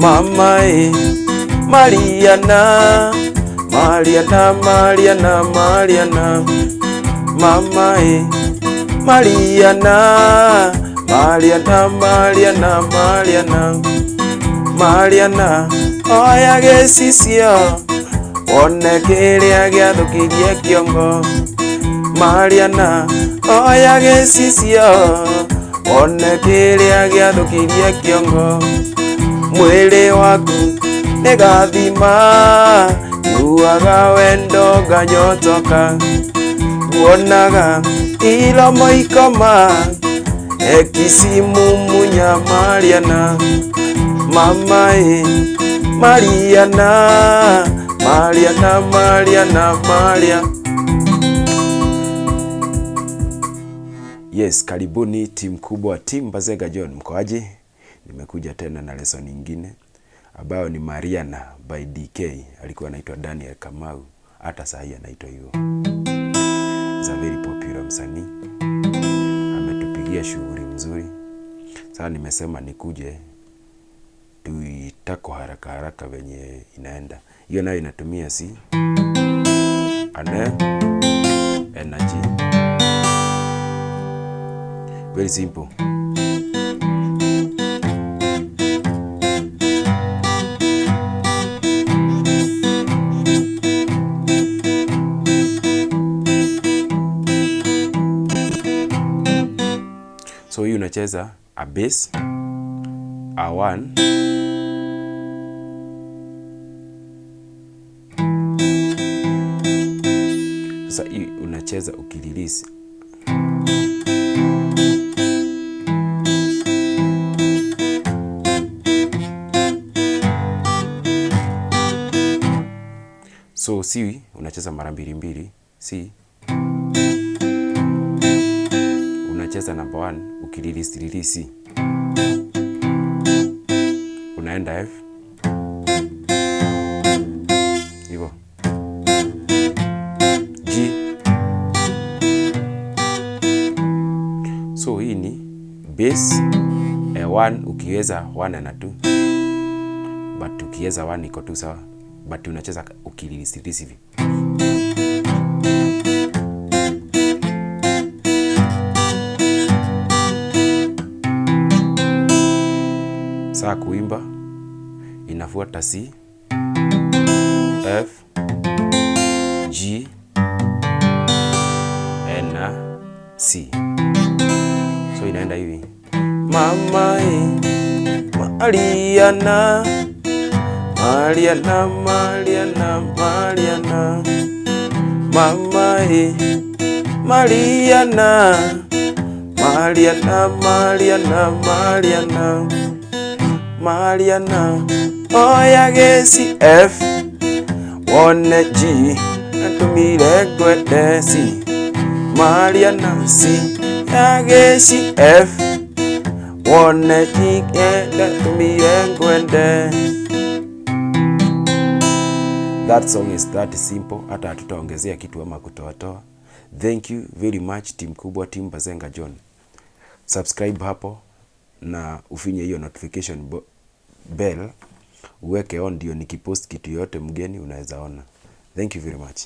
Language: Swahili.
Mama Mariana, Mariana, Mariana, Mariana. Mama Mariana, Mariana, Mariana, Mariana. Mariana, oya gesisio, one kiria giathukirie kiongo. Mariana, oya gesisio, one kiria giathukirie kiongo. Mwili waku negathima, yuaga wendo ganyotoka. Wonaga ilo moikoma, ekisimu munya Mariana. Mama Mariana, Mariana, Mariana, Mariana. Yes, karibuni timu kubwa, timu Bazenga John. Mkoaje? Nimekuja tena na lesson nyingine ambayo ni Mariana by DK. Alikuwa anaitwa Daniel Kamau, hata sasa anaitwa hivyo. Is a very popular msanii. Ametupigia shughuli mzuri. Sasa nimesema nikuje tuitako haraka haraka venye inaenda. Hiyo nayo inatumia si energy. Very simple. So hii unacheza a bass, a one, sasa hii unacheza ukirelease. So si unacheza mara mbili mbili, si unacheza number 1 ukirelease, unaenda F hivyo, G. So hii ni bass 1 ukiweza 1 na 2, but ukiweza 1 iko tu sawa, but unacheza ukirelease hivi. Saa kuimba inafuata C, F, G, na C. So inaenda hivi. Mama Mariana, Mariana, Mariana, Mariana. Mama Mariana, Mariana, Mariana, Mariana. Mariana, oya gesi F, one G, natumire gwete C. Mariana C, ya gesi F, one G, natumire gwete. That song is that simple, hata hatutaongezea kitu ama kutoa. Thank you very much team kubwa, team Bazenga John. Subscribe hapo na ufinye hiyo notification bell uweke on, ndio nikipost kitu yote mgeni unaweza ona. Thank you very much.